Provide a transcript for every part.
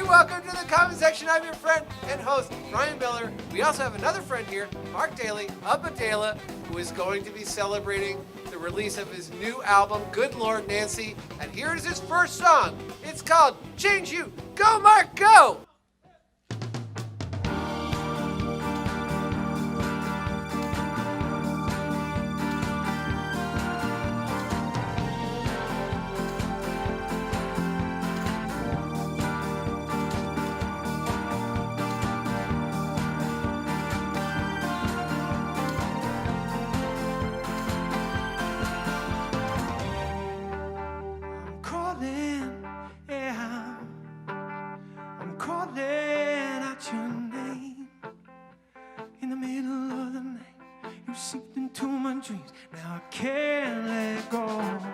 welcome to the comment section. I'm your friend and host, Ryan Miller. We also have another friend here, Mark Daly of Madaila, who is going to be celebrating the release of his new album, Good Lord Nancy. And here is his first song. It's called Change You. Go, Mark, go! Now I can't let go, and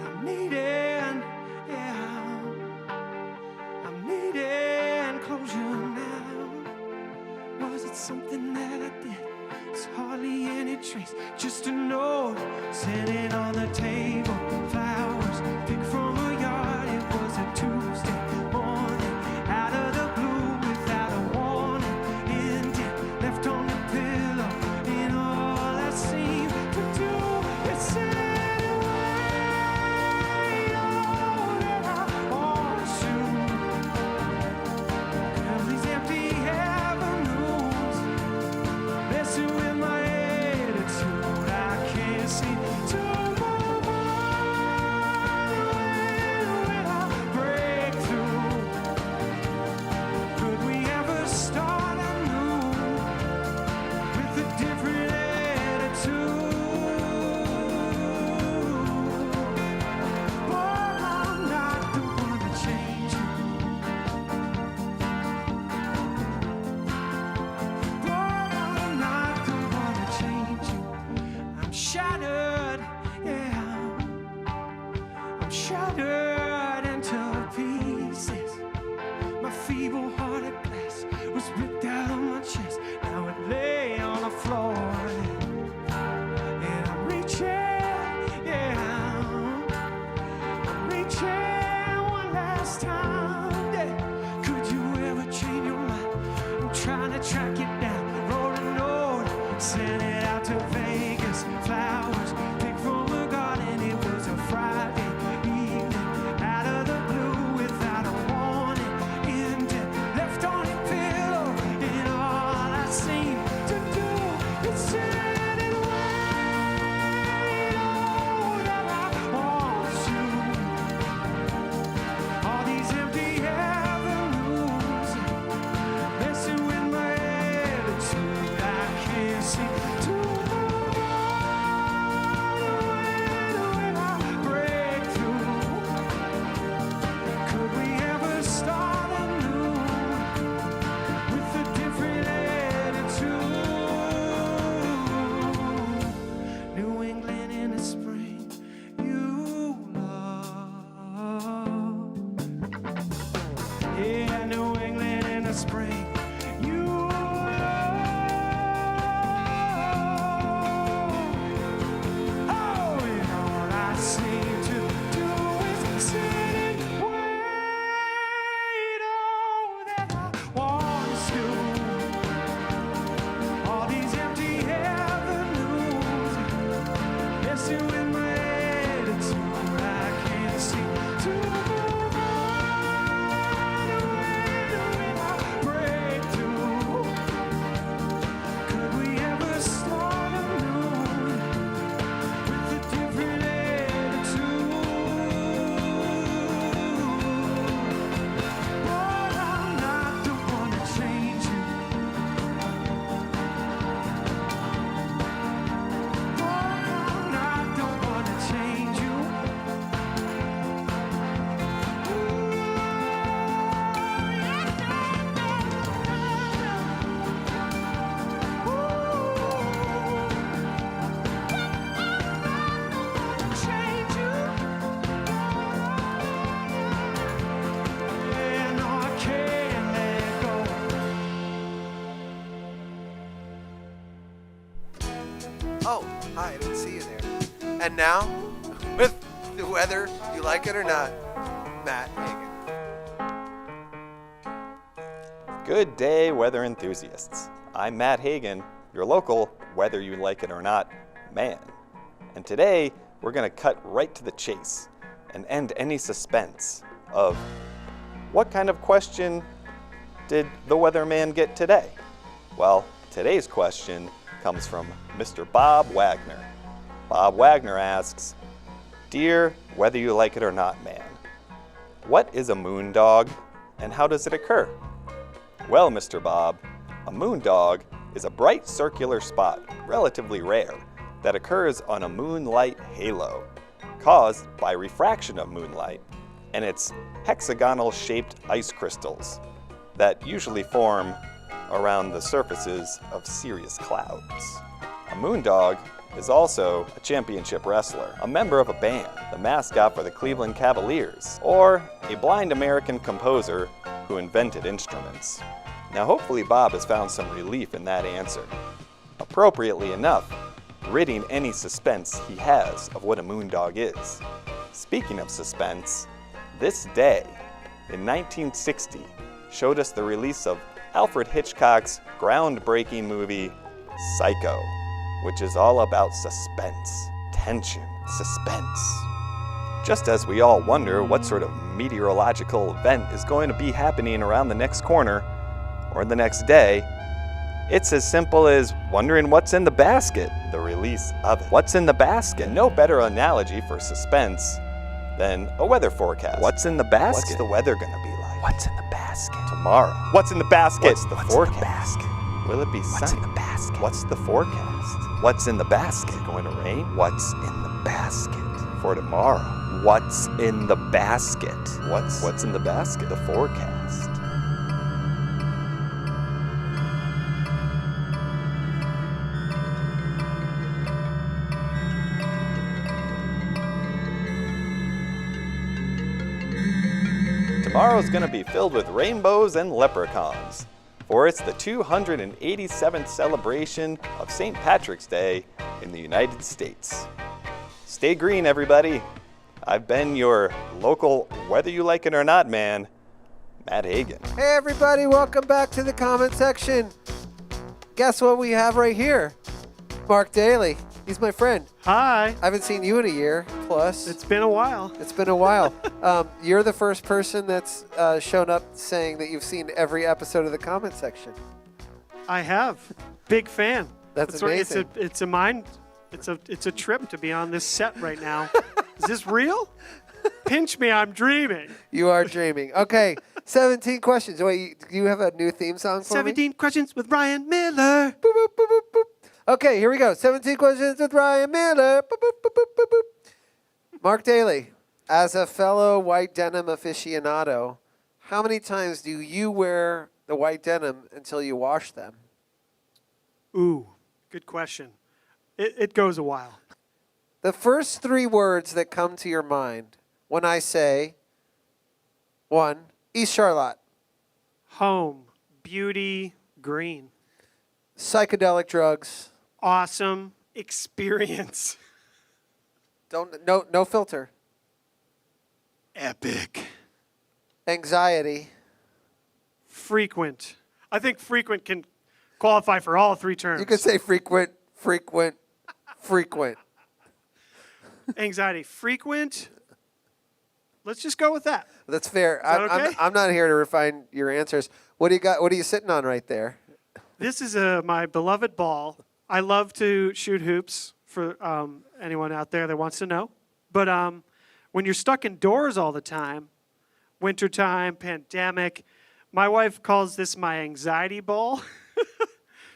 I'm needing, I'm needing closure now. Was it something that I did? It's hardly any trace, just a note sitting on the table. Flowers picked from a yard. It was a Tuesday morning, out of the blue, without a warning. Ended, left on the pillow. Shattered into pieces. My feeble-hearted glass was ripped out of my chest. Now it lay on the floor, and I'm reaching one last time. Yeah. Could you ever change your mind? I'm trying to track it down. Wrote a note, sent it out to Vegas. Flowers picked from a garden. It was a Friday. Oh, hi, I didn't see you there. And now, with whether you like it or not, Matt Hagen. Good day, weather enthusiasts. I'm Matt Hagan, your local, whether you like it or not, man. And today, we're going to cut right to the chase and end any suspense of what kind of question did the weatherman get today? Well, today's question comes from Mr. Bob Wagner. Bob Wagner asks, Dear whether you like it or not man, what is a moon dog and how does it occur? Well, Mr. Bob, a moon dog is a bright circular spot, relatively rare, that occurs on a moonlight halo, caused by refraction of moonlight and its hexagonal-shaped ice crystals that usually form around the surfaces of cirrus clouds. A moon dog is also a championship wrestler, a member of a band, the mascot for the Cleveland Cavaliers, or a blind American composer who invented instruments. Now hopefully Bob has found some relief in that answer. Appropriately enough, ridding any suspense he has of what a moon dog is. Speaking of suspense, this day in 1960 showed us the release of Alfred Hitchcock's groundbreaking movie, Psycho, which is all about suspense, tension, suspense. Just as we all wonder what sort of meteorological event is going to be happening around the next corner or the next day, it's as simple as wondering what's in the basket, the release of it. What's in the basket? No better analogy for suspense than a weather forecast. What's in the basket? What's the weather gonna be like? What's in the basket? Tomorrow. What's in the basket? What's the forecast? In the basket? Will it be sunny? What's in the basket? What's the forecast? What's in the basket? Is it going to rain? What's in the basket for tomorrow? What's in the basket? What's in the basket? The forecast. Tomorrow's going to be filled with rainbows and leprechauns, for it's the 287th celebration of St. Patrick's Day in the United States. Stay green, everybody. I've been your local, whether you like it or not man, Matt Hagan. Hey everybody, welcome back to the comment section. Guess what we have right here? Mark Daly. He's my friend. Hi. I haven't seen you in a year plus. It's been a while. It's been a while. You're the first person that's shown up saying that you've seen every episode of the comment section. I have. Big fan. That's amazing. It's a trip to be on this set right now. Is this real? Pinch me, I'm dreaming. You are dreaming. Okay, 17 questions. Wait, do you have a new theme song for 17 questions with Ryan Miller. Boop, boop, boop, boop, boop. Okay, here we go. 17 questions with Ryan Miller. Boop, boop, boop, boop, boop, boop. Mark Daly, as a fellow white denim aficionado, how many times do you wear the white denim until you wash them? Ooh, good question. It goes a while. The first three words that come to your mind when I say, 1, East Charlotte. Home, beauty, green. Psychedelic drugs. Awesome experience. No filter. Epic. Anxiety. Frequent. I think frequent can qualify for all three terms. You could say frequent. Anxiety. Frequent. Let's just go with that. That's fair. Is that okay? I'm not here to refine your answers. What do you got? What are you sitting on right there? This is my beloved ball. I love to shoot hoops for anyone out there that wants to know. But when you're stuck indoors all the time, wintertime, pandemic, my wife calls this my anxiety ball,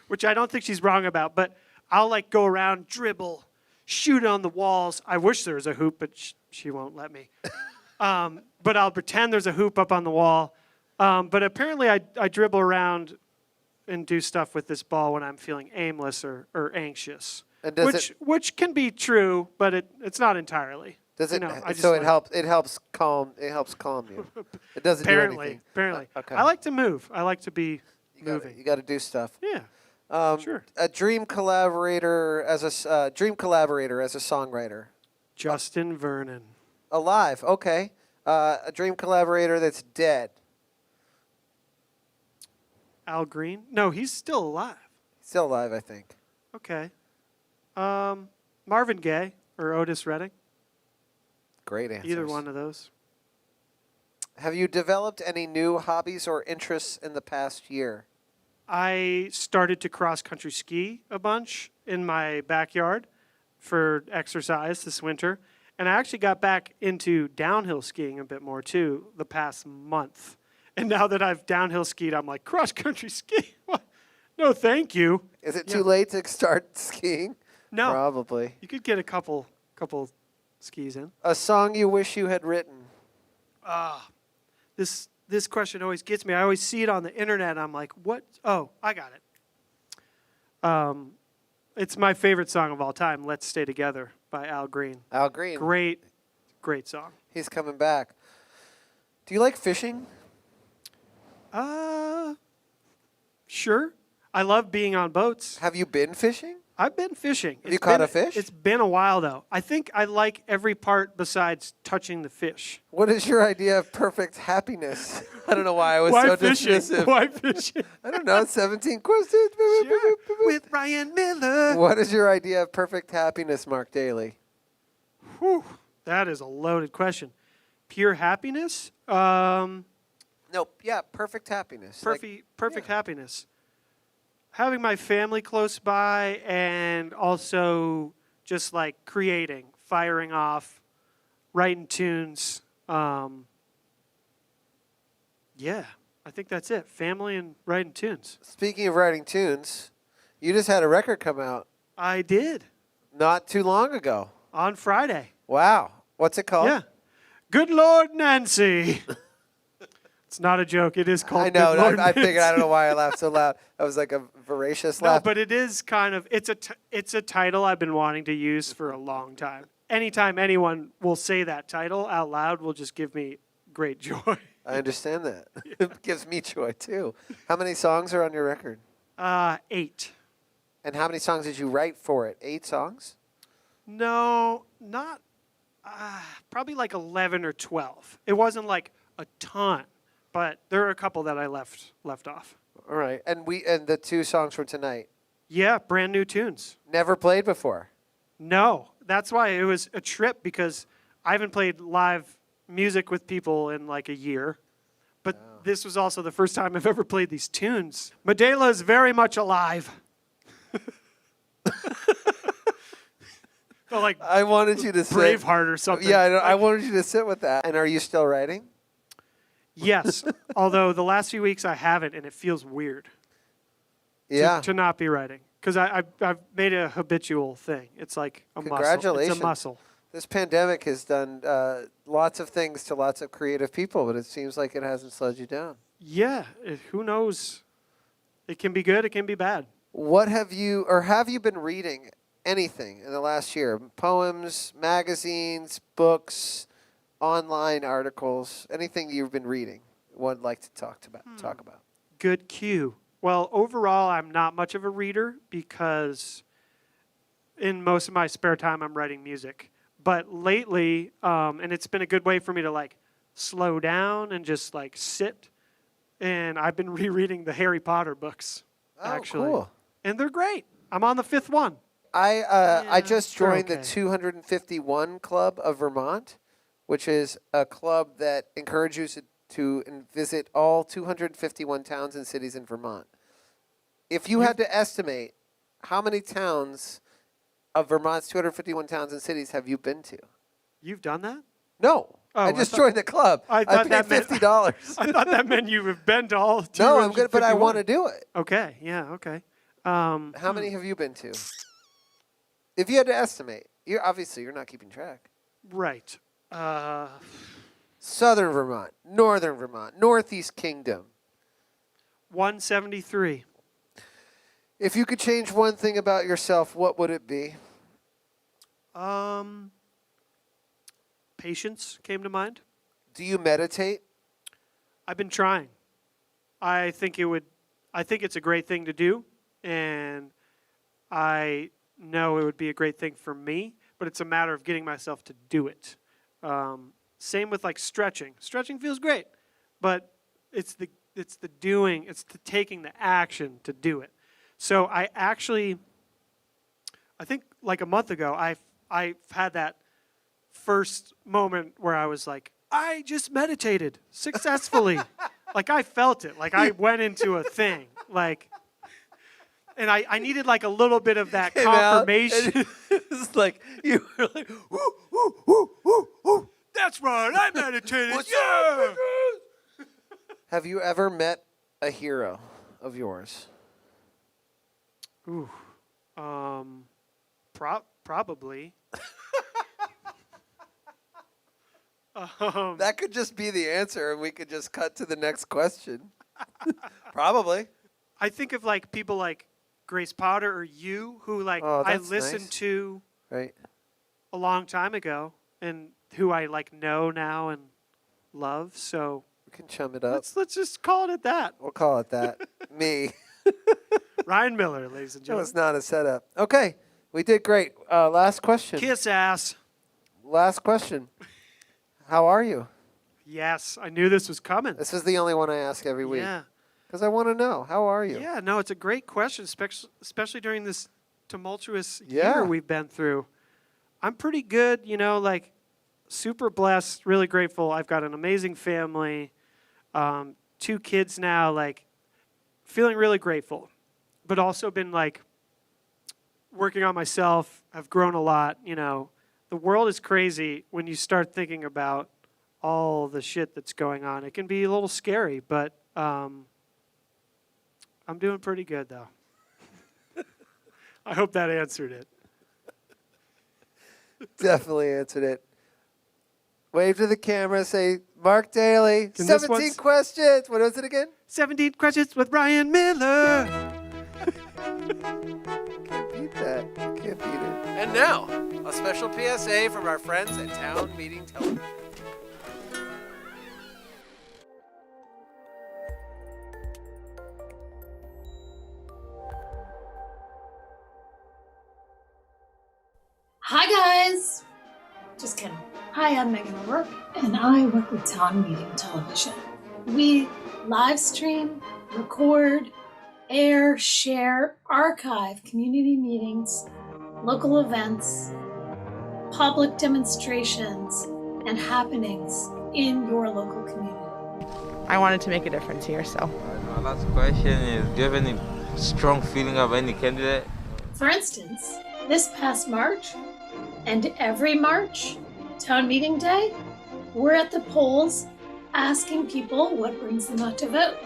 which I don't think she's wrong about. But I'll like go around, dribble, shoot on the walls. I wish there was a hoop, but she won't let me. But I'll pretend there's a hoop up on the wall. But apparently I dribble around and do stuff with this ball when I'm feeling aimless or anxious, which can be true, but it's not entirely. Does it? It helps calm you. It doesn't do anything. Apparently. Okay. I like to move. I like to be moving. You got to do stuff. Yeah. Sure. A dream collaborator as a songwriter. Justin Vernon. Alive. Okay. A dream collaborator that's dead. Al Green? No, he's still alive. Still alive, I think. Okay. Marvin Gaye or Otis Redding? Great answers. Either one of those. Have you developed any new hobbies or interests in the past year? I started to cross-country ski a bunch in my backyard for exercise this winter. And I actually got back into downhill skiing a bit more, too, the past month. And now that I've downhill skied, I'm like, cross-country ski? What? No, thank you. Is it too late to start skiing? No. Probably. You could get a couple skis in. A song you wish you had written? This question always gets me. I always see it on the internet, and I'm like, what? Oh, I got it. It's my favorite song of all time, Let's Stay Together by Al Green. Al Green. Great song. He's coming back. Do you like fishing? Sure. I love being on boats. Have you been fishing? I've been fishing. Have you caught a fish? It's been a while, though. I think I like every part besides touching the fish. What is your idea of perfect happiness? I don't know why I was so dismissive. Why fishing? I don't know. 17 questions. Sure. With Ryan Miller. What is your idea of perfect happiness, Mark Daly? Whew, that is a loaded question. Pure happiness? Nope. Yeah, perfect happiness. Perfect happiness. Having my family close by and also just like creating, firing off, writing tunes. Yeah, I think that's it. Family and writing tunes. Speaking of writing tunes, you just had a record come out. I did. Not too long ago. On Friday. Wow. What's it called? Yeah. Good Lord, Nancy. It's not a joke. It is called I know. Good Lord, I figured. Nancy. I don't know why I laughed so loud. That was like a voracious No, laugh. but it is kind of, it's a title I've been wanting to use for a long time. Anytime anyone will say that title out loud will just give me great joy. I understand that. It gives me joy, too. How many songs are on your record? 8. And how many songs did you write for it? 8 songs? No, not, probably like 11 or 12. It wasn't like a ton, but there are a couple that I left off. All right. And the 2 songs for tonight? Yeah, brand new tunes. Never played before? No, that's why it was a trip, because I haven't played live music with people in like a year. But this was also the first time I've ever played these tunes. Madaila is very much alive. Felt like I wanted you to Braveheart or something. Yeah, I wanted you to sit with that. And are you still writing? Yes, although the last few weeks I haven't, and it feels weird. Yeah. To not be writing, because I've made it a habitual thing. It's like a muscle. Congratulations. It's a muscle. This pandemic has done lots of things to lots of creative people, but it seems like it hasn't slowed you down. Yeah, who knows? It can be good, it can be bad. What have you been reading anything in the last year? Poems, magazines, books, online articles, anything you've been reading would like to talk about? Good cue. Well, overall, I'm not much of a reader because in most of my spare time, I'm writing music. But lately, and it's been a good way for me to like slow down and just like sit. And I've been rereading the Harry Potter books, actually. Cool. And they're great. I'm on the 5th one. I just joined okay. the 251 Club of Vermont, which is a club that encourages you to visit all 251 towns and cities in Vermont. If you had to estimate how many towns of Vermont's 251 towns and cities have you been to? You've done that? No. Oh, I just joined the club. I thought paid that meant- $50. I thought that meant you have been to all 251. No, I'm good, but I want to do it. Okay, yeah, okay. How many have you been to? If you had to estimate, you're not keeping track. Right. Southern Vermont, Northern Vermont, Northeast Kingdom. 173. If you could change one thing about yourself, what would it be? Patience came to mind. Do you meditate? I've been trying. I think it's a great thing to do, and I know it would be a great thing for me, but it's a matter of getting myself to do it. Same with like stretching. Stretching feels great, but it's the it's the doing, it's the taking the action to do it. So I think like a month ago, I've had that first moment where I was like, I just meditated successfully. Like I felt it. Like I went into a thing. Like, and I needed like a little bit of that confirmation. It's like you were like, woo, woo, woo, woo, woo. That's right. I meditated. Yeah. Have you ever met a hero of yours? Ooh, probably. That could just be the answer, and we could just cut to the next question. Probably. I think of like people like Grace Potter or you, who like I listened to right a long time ago, and who I like know now and love. So we can chum it up. Let's just call it at that. We'll call it that. Me. Ryan Miller, ladies and That gentlemen. was not a setup. Okay, we did great. Last question. Kiss ass. Last question. How are you? Yes, I knew this was coming. This is the only one I ask every week. Yeah. Because I want to know. How are you? Yeah, no, it's a great question, especially during this tumultuous Yeah. year we've been through. I'm pretty good, like super blessed, really grateful. I've got an amazing family, 2 kids now, like feeling really grateful, but also been like working on myself. I've grown a lot, The world is crazy when you start thinking about all the shit that's going on. It can be a little scary, but I'm doing pretty good, though. I hope that answered it. Definitely answered it. Wave to the camera. Say, Mark Daly, 17 questions. What was it again? 17 questions with Ryan Miller. Can't beat that. Can't beat it. And now, a special PSA from our friends at Town Meeting Television. Hi guys! Just kidding. Hi, I'm Megan O'Rourke, and I work with Town Meeting Television. We live stream, record, air, share, archive community meetings, local events, public demonstrations, and happenings in your local community. I wanted to make a difference here, so. My last question is, do you have any strong feeling of any candidate? For instance, this past March, and every March, Town Meeting Day, we're at the polls asking people what brings them out to vote.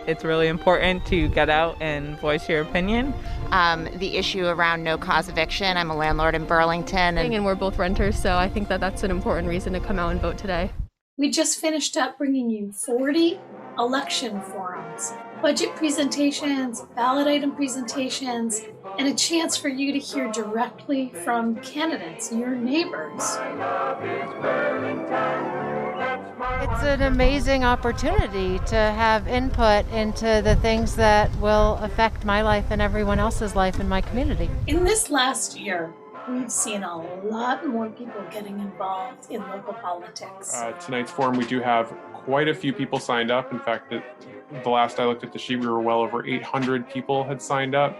It's really important to get out and voice your opinion. The issue around no-cause eviction. I'm a landlord in Burlington. And we're both renters, so I think that that's an important reason to come out and vote today. We just finished up bringing you 40 election forums, budget presentations, ballot item presentations, and a chance for you to hear directly from candidates, your neighbors. It's an amazing opportunity to have input into the things that will affect my life and everyone else's life in my community. In this last year, we've seen a lot more people getting involved in local politics. Tonight's forum, we do have quite a few people signed up. In fact, the last I looked at the sheet, we were well over 800 people had signed up.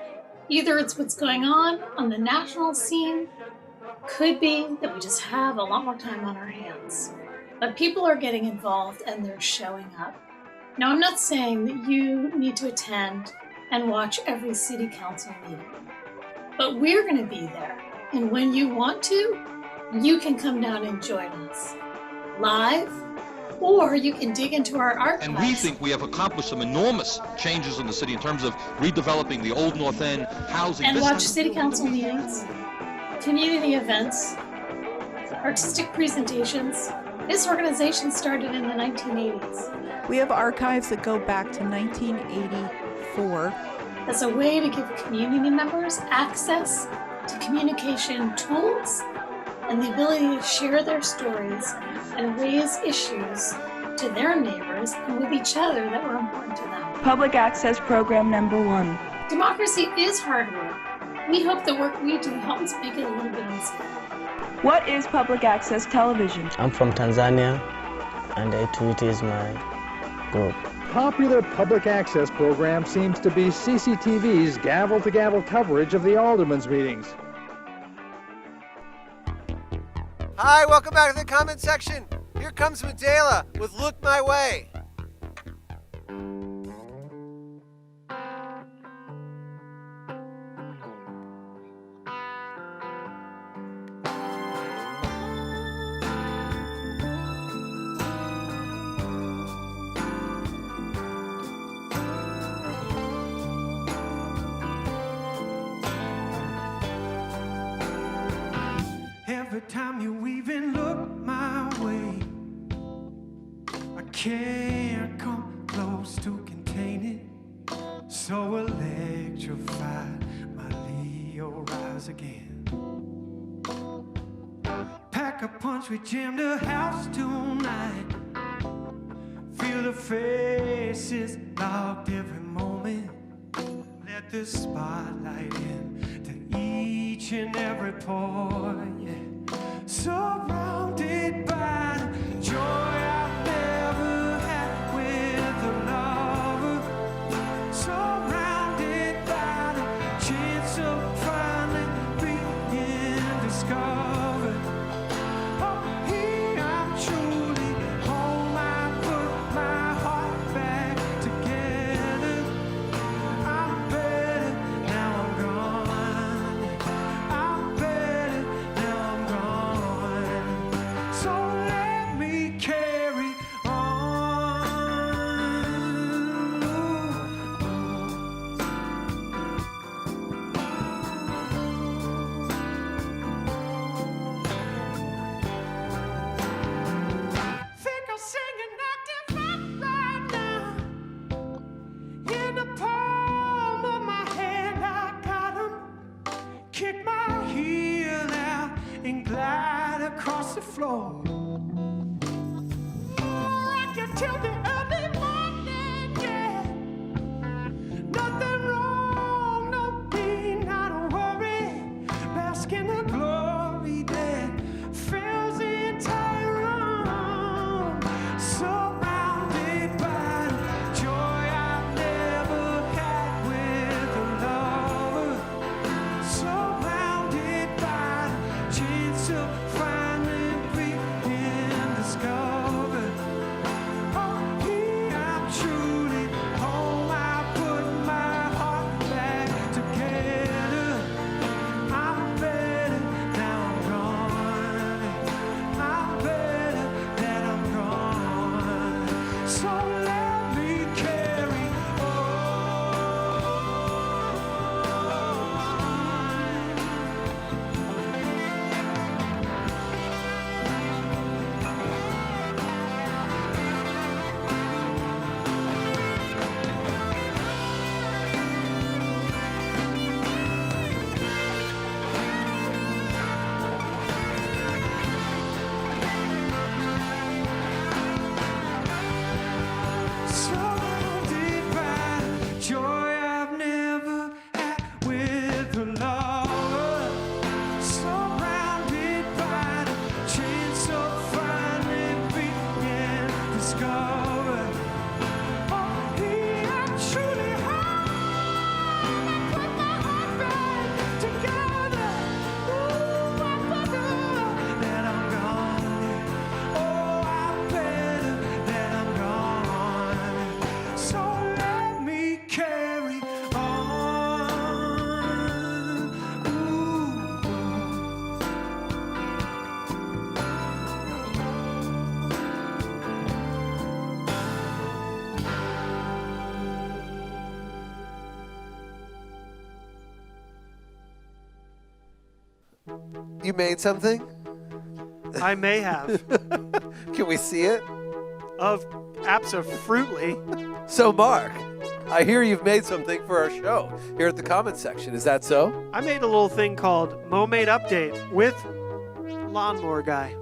Either it's what's going on the national scene, could be that we just have a lot more time on our hands. But people are getting involved and they're showing up. Now, I'm not saying that you need to attend and watch every city council meeting, but we're going to be there. And when you want to, you can come down and join us live, or you can dig into our archives. And we think we have accomplished some enormous changes in the city in terms of redeveloping the old North End, housing. And watch city council meetings, community events, artistic presentations. This organization started in the 1980s. We have archives that go back to 1984. As a way to give community members access to communication tools and the ability to share their stories and raise issues to their neighbors and with each other that were important to them. Public access program number 1. Democracy is hard work. We hope the work we do helps make it a little bit easier. What is public access television? I'm from Tanzania, and E07 is my group. popular public access program seems to be CCTV's gavel-to-gavel coverage of the aldermen's meetings. Hi, welcome back to the comment section. Here comes Madaila with Look My Way. Every time you even look my way, I can't come close to contain it. So electrified, my Leo rise again. Pack a punch, we jam the house tonight. Feel the faces locked every moment. Let the spotlight in to each and every pore, yeah. Surrounded by the joy I've never had with a lover. Surrounded by the chance of finally being discovered. Oh, here I'm truly home. I put my heart back together. I'm better now I'm gone. I'm better now I'm gone. So let me carry on. Think I'm singing octave right now. In the palm of my hand, I got 'em. Kick my heel out and glide across the floor. Rock you till the early morning, yeah. Nothing wrong, no pain, not a worry. Bask in the glory that fills the entire room. Surrounded by the joy I've never had with a lover. Surrounded by the chance of finally being discovered. Oh, here I'm truly home. I put my heart back together. I'm better now I'm gone. I'm better that I'm gone. So let me carry on. Surrounded by the joy I've never had with a lover. Surrounded by the chance of finally being discovered. Oh, here I'm truly home. I put my heart back together. Ooh, I'm better that I'm gone. Oh, I'm better that I'm gone. So let me carry on. Ooh. You made something? I may have. Can we see it? Absolutely. So, Mark, I hear you've made something for our show here at the comment section. Is that so? I made a little thing called Mo-Made Update with Lawnmower Guy.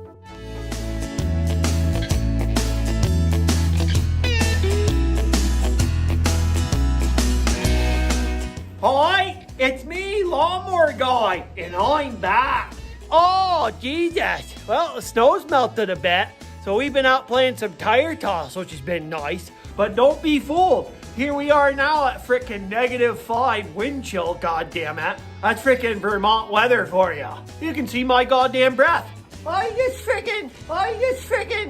Hi, it's me, Lawnmower Guy, and I'm back. Oh, Jesus. Well, the snow's melted a bit, So we've been out playing some tire toss, which has been nice. But don't be fooled. Here we are now at frickin' -5 wind chill, goddammit. That's frickin' Vermont weather for ya. You can see my goddamn breath. I just frickin',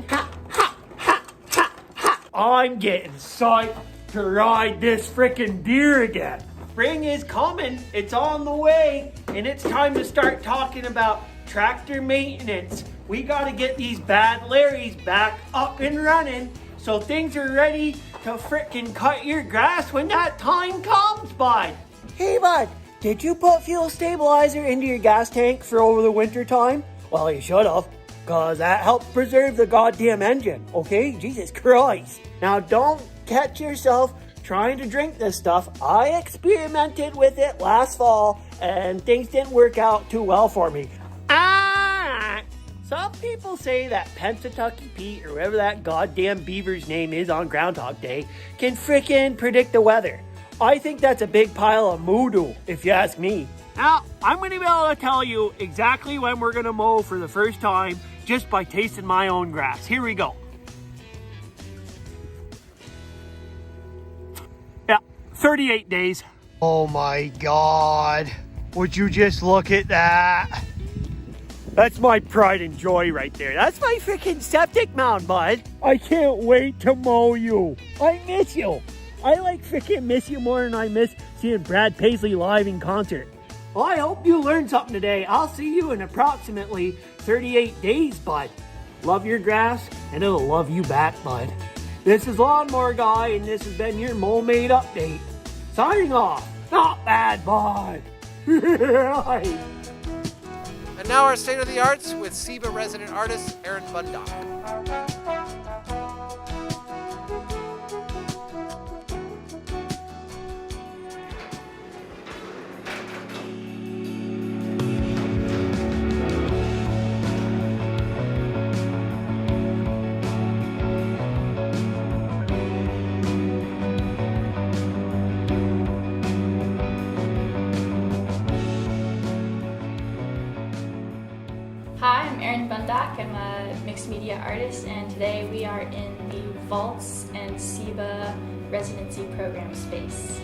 ha, ha, ha, ha, ha. I'm getting psyched to ride this frickin' deer again. Spring is coming, it's on the way, and it's time to start talking about tractor maintenance. We gotta get these bad Larrys back up and running so things are ready to frickin' cut your grass when that time comes, bud. Hey, bud, did you put fuel stabilizer into your gas tank for over the winter time? Well, you should have, cause that helps preserve the goddamn engine, okay? Jesus Christ. Now don't catch yourself trying to drink this stuff. I experimented with it last fall and things didn't work out too well for me. Some people say that Pennsatucky Pete, or whatever that goddamn beaver's name is on Groundhog Day, can frickin' predict the weather. I think that's a big pile of voodoo, if you ask me. Now, I'm going to be able to tell you exactly when we're going to mow for the first time just by tasting my own grass. Here we go. Yeah, 38 days. Oh my God. Would you just look at that? That's my pride and joy right there. That's my freaking septic mound, bud. I can't wait to mow you. I miss you. I freaking miss you more than I miss seeing Brad Paisley live in concert. Well, I hope you learned something today. I'll see you in approximately 38 days, bud. Love your grass, and it'll love you back, bud. This is Lawnmower Guy, and this has been your Mowmade Update. Signing off. Not bad, bud. And now our State of the Arts with SEBA resident artist Erin Bundock. Hi, I'm Erin Bundock. I'm a mixed media artist, and today we are in the Vaults and SEBA residency program space.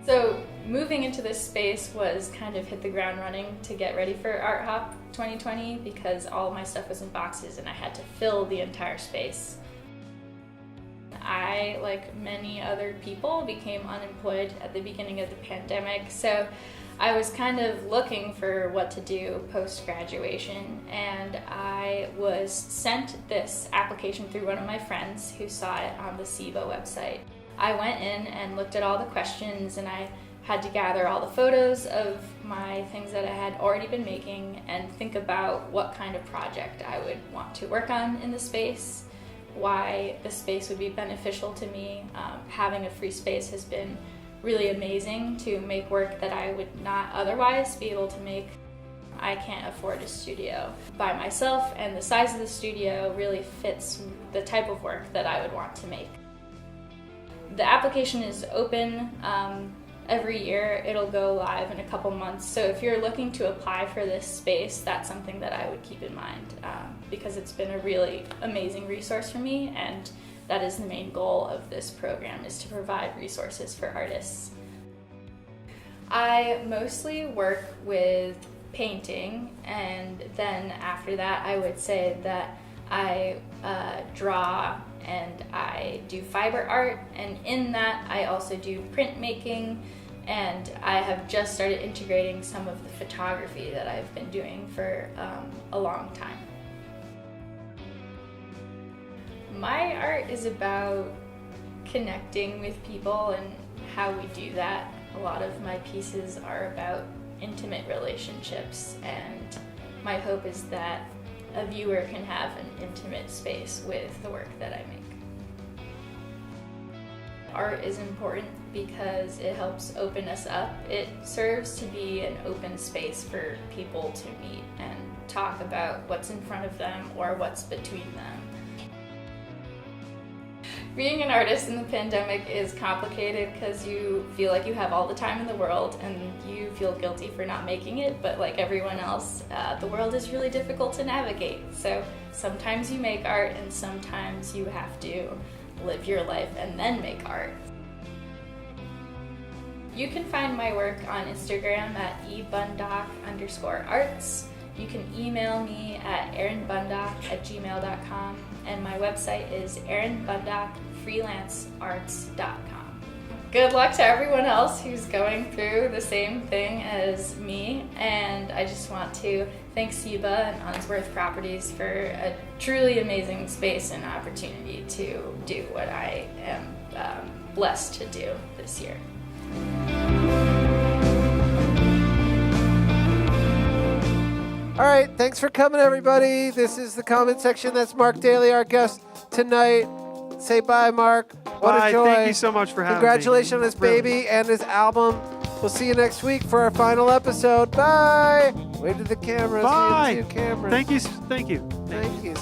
So moving into this space was kind of hit the ground running to get ready for Art Hop 2020 because all of my stuff was in boxes and I had to fill the entire space. I, like many other people, became unemployed at the beginning of the pandemic, so I was kind of looking for what to do post-graduation, and I was sent this application through one of my friends who saw it on the SEBA website. I went in and looked at all the questions, and I had to gather all the photos of my things that I had already been making and think about what kind of project I would want to work on in the space, why the space would be beneficial to me. Having a free space has been really amazing to make work that I would not otherwise be able to make. I can't afford a studio by myself, and the size of the studio really fits the type of work that I would want to make. The application is open every year. It'll go live in a couple months, so if you're looking to apply for this space, that's something that I would keep in mind because it's been a really amazing resource for me, and that is the main goal of this program, is to provide resources for artists. I mostly work with painting, and then after that I would say that I draw and I do fiber art, and in that I also do printmaking, and I have just started integrating some of the photography that I've been doing for a long time. My art is about connecting with people and how we do that. A lot of my pieces are about intimate relationships, and my hope is that a viewer can have an intimate space with the work that I make. Art is important because it helps open us up. It serves to be an open space for people to meet and talk about what's in front of them or what's between them. Being an artist in the pandemic is complicated because you feel like you have all the time in the world and you feel guilty for not making it, but like everyone else, the world is really difficult to navigate. So sometimes you make art and sometimes you have to live your life and then make art. You can find my work on Instagram at ebundock_arts. You can email me at erinbundock@gmail.com, and my website is erinbundockfreelancearts.com. Good luck to everyone else who's going through the same thing as me, and I just want to thank Seba and Unsworth Properties for a truly amazing space and opportunity to do what I am blessed to do this year. All right, thanks for coming, everybody. This is the comment section. That's Mark Daly, our guest tonight. Say bye, Mark. What Bye. a joy. Thank you so much for having me. Congratulations on his baby and his album. We'll see you next week for our final episode. Bye. Wave to the cameras. Bye. Wave to the cameras. Thank you. Thank you. Thank you.